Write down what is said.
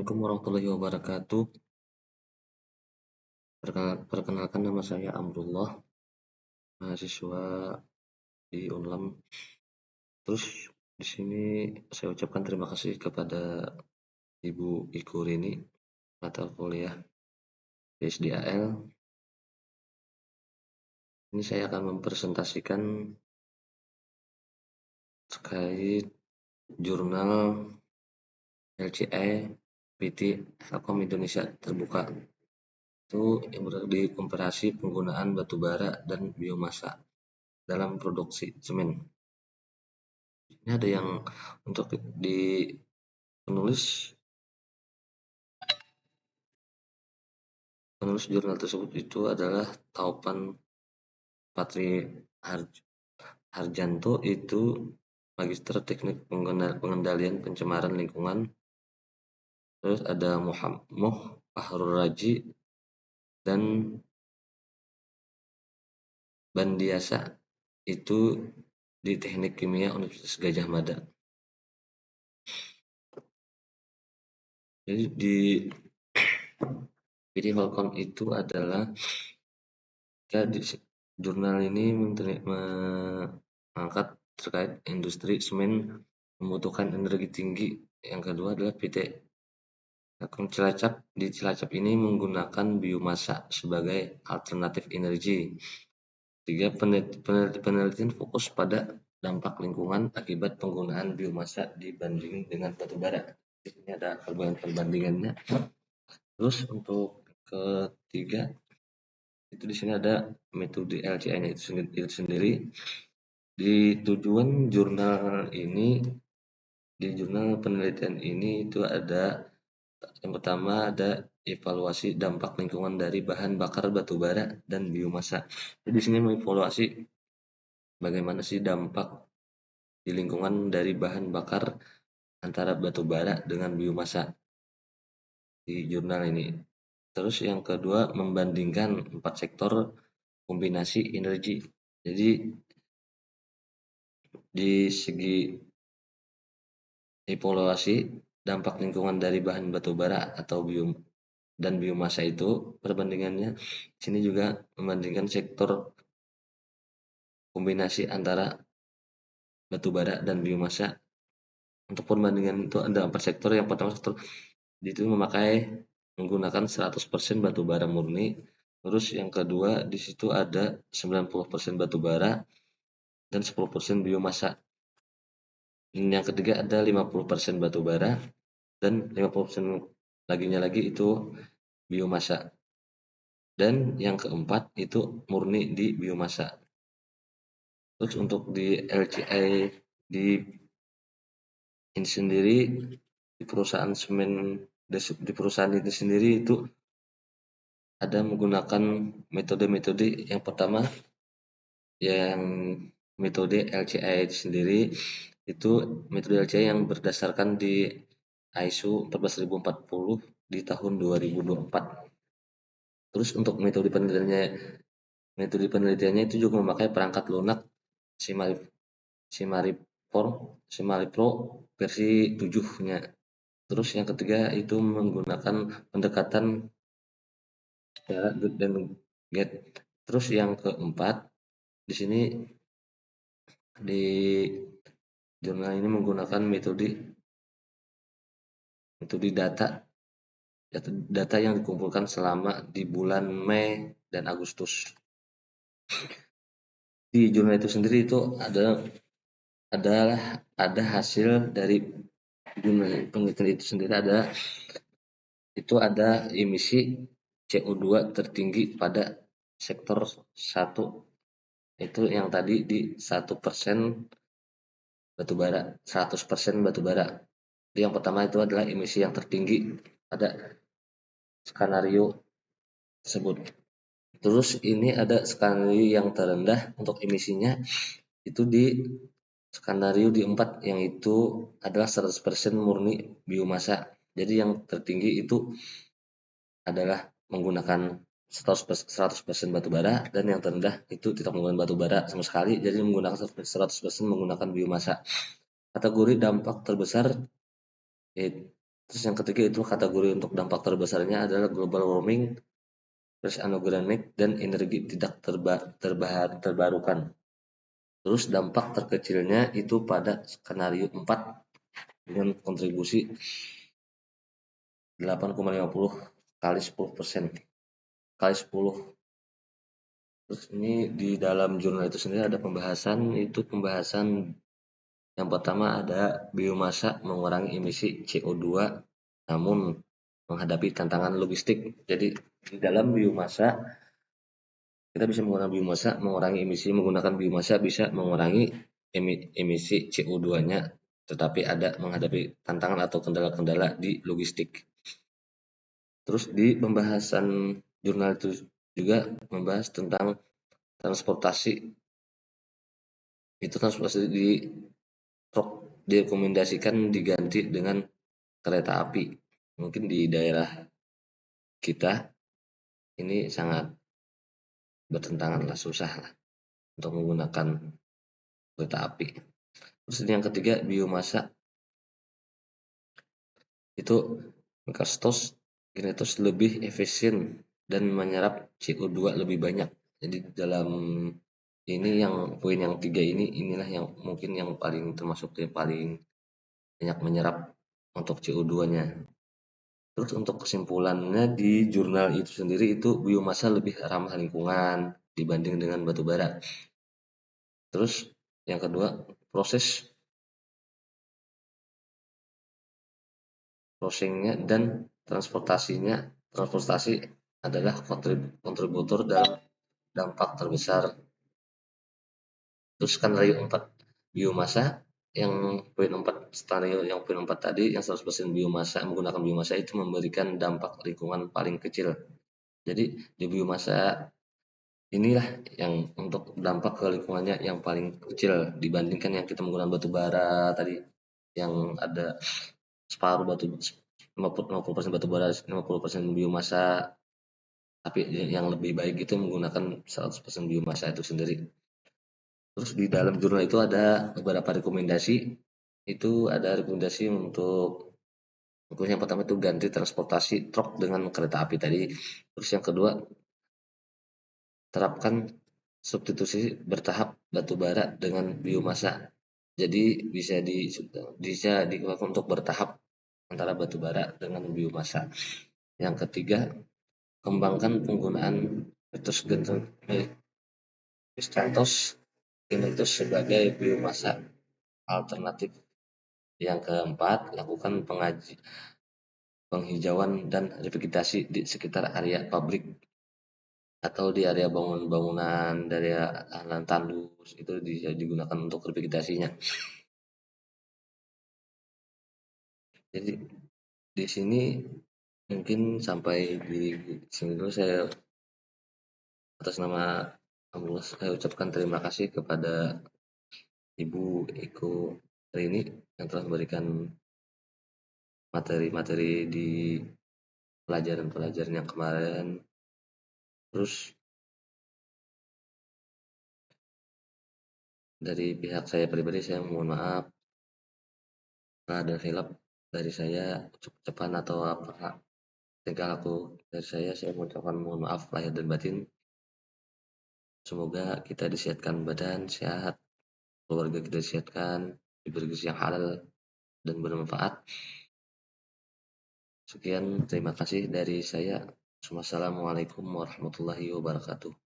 Assalamualaikum warahmatullahi wabarakatuh. Perkenalkan nama saya Amrullah, mahasiswa di Unlam. Terus di sini saya ucapkan terima kasih kepada Ibu Iku Rini mata kuliah PSDAL. Ini saya akan mempresentasikan terkait jurnal LCA PT Telkom Indonesia terbuka. Itu yang berada di komparasi penggunaan batu bara dan biomasa dalam produksi semen. Ini ada yang untuk di penulis jurnal tersebut itu adalah Taupan Patri Harjanto, itu Magister Teknik Pengendalian Pencemaran Lingkungan. Terus ada Muhammad Fahrul Raji dan Bandiasa, itu di Teknik Kimia Universitas Gadjah Mada. Jadi di PT Telkom itu adalah jurnal ini mengangkat terkait industri semen membutuhkan energi tinggi. Yang kedua adalah PT Telkom Cilacap. Di Cilacap ini menggunakan biomasa sebagai alternatif energi. Tiga, penelitian fokus pada dampak lingkungan akibat penggunaan biomasa dibanding dengan batu bara. Ini ada perbandingannya. Terus untuk ketiga, itu di sini ada metode LCA-nya itu sendiri. Di tujuan jurnal ini, di jurnal penelitian ini itu ada yang pertama ada evaluasi dampak lingkungan dari bahan bakar batu bara dan biomasa. Jadi di sini mengevaluasi bagaimana sih dampak di lingkungan dari bahan bakar antara batu bara dengan biomasa di jurnal ini. Terus yang kedua, membandingkan 4 sektor kombinasi energi. Jadi di segi evaluasi dampak lingkungan dari bahan batu bara atau dan biomasa itu, perbandingannya sini juga membandingkan sektor kombinasi antara batu bara dan biomasa. Untuk perbandingan itu ada 4 sektor. Yang pertama, sektor itu menggunakan 100% batu bara murni. Terus yang kedua, di situ ada 90% batu bara dan 10% biomasa. Dan yang ketiga ada 50% batu bara dan 50% lagi itu biomasa. Dan yang keempat itu murni di biomasa. Terus untuk di LCA di ini sendiri, di perusahaan semen, di perusahaan ini sendiri itu ada menggunakan metode-metode. Yang pertama, yang metode LCA itu sendiri, itu metode LCA yang berdasarkan di ISO 14040 di tahun 2024. Terus untuk metode penelitiannya itu juga memakai perangkat lunak Simaripro versi 7-nya. Terus yang ketiga itu menggunakan pendekatan good dan get. Terus yang keempat, di sini di jurnal ini menggunakan metode data yang dikumpulkan selama di bulan Mei dan Agustus. Di jurnal itu sendiri itu ada hasil dari jurnal penelitian itu sendiri, ada emisi CO2 tertinggi pada sektor 1, itu yang tadi di 1% batu bara, 100% batu bara. Yang pertama itu adalah emisi yang tertinggi pada skenario tersebut. Terus ini ada skenario yang terendah untuk emisinya, itu di skenario di 4, yang itu adalah 100% murni biomasa. Jadi yang tertinggi itu adalah menggunakan 100% batu bara, dan yang terendah itu tidak menggunakan batu bara sama sekali, jadi menggunakan 100% menggunakan biomasa. Kategori dampak terbesar Terus yang ketiga itu kategori untuk dampak terbesarnya adalah global warming, terus anogenik dan energi tidak terbarukan. Terus dampak terkecilnya itu pada skenario 4 dengan kontribusi 8,50 kali 10% kali 10. Terus ini di dalam jurnal itu sendiri ada pembahasan yang pertama ada biomasa mengurangi emisi CO2 namun menghadapi tantangan logistik. Jadi di dalam biomasa kita bisa mengurangi emisi menggunakan biomasa bisa mengurangi emisi CO2-nya, tetapi ada menghadapi tantangan atau kendala-kendala di logistik. Terus di pembahasan jurnal itu juga membahas tentang transportasi. Itu transportasi di truk direkomendasikan diganti dengan kereta api. Mungkin di daerah kita ini sangat bertentangan lah, susah lah untuk menggunakan kereta api. Terus yang ketiga biomasa itu Genetos lebih efisien dan menyerap CO2 lebih banyak. Jadi dalam ini yang poin yang tiga inilah yang mungkin yang paling termasuk yang paling banyak menyerap untuk CO2-nya. Terus untuk kesimpulannya di jurnal itu sendiri itu biomasa lebih ramah lingkungan dibanding dengan batu bara. Terus yang kedua prosesnya dan transportasi adalah kontributor dalam dampak terbesar. Terus skenario 4 biomasa yang poin 4 skenario yang poin 4 tadi yang 100% biomasa menggunakan biomasa itu memberikan dampak lingkungan paling kecil. Jadi di biomasa inilah yang untuk dampak ke lingkungannya yang paling kecil dibandingkan yang kita menggunakan batu bara tadi yang ada separuh 50% batu bara, 50% biomasa, tapi yang lebih baik itu menggunakan 100% biomasa itu sendiri. Terus di dalam jurnal itu ada beberapa rekomendasi. Itu ada rekomendasi untuk yang pertama itu ganti transportasi truk dengan kereta api tadi. Terus yang kedua, terapkan substitusi bertahap batu bara dengan biomasa. Jadi bisa dilakukan untuk bertahap antara batu bara dengan biomasa. Yang ketiga, kembangkan penggunaan Stentos sebagai biomasa alternatif. Yang keempat, lakukan penghijauan dan revegetasi di sekitar area pabrik atau di area bangunan-bangunan dari lahan tandus itu bisa digunakan untuk revegetasinya. Jadi di sini mungkin sampai di sini dulu saya atas nama Allah saya ucapkan terima kasih kepada Ibu Eko Rini yang telah memberikan materi-materi di pelajaran-pelajaran yang kemarin. Terus dari pihak saya pribadi saya mohon maaf ada hilap dari saya ucapan atau apa tingkah laku dari saya mengucapkan mohon maaf lahir dan batin. Semoga kita disehatkan badan sehat, keluarga kita disehatkan, diberi rezeki yang halal dan bermanfaat. Sekian, terima kasih dari saya. Wassalamualaikum warahmatullahi wabarakatuh.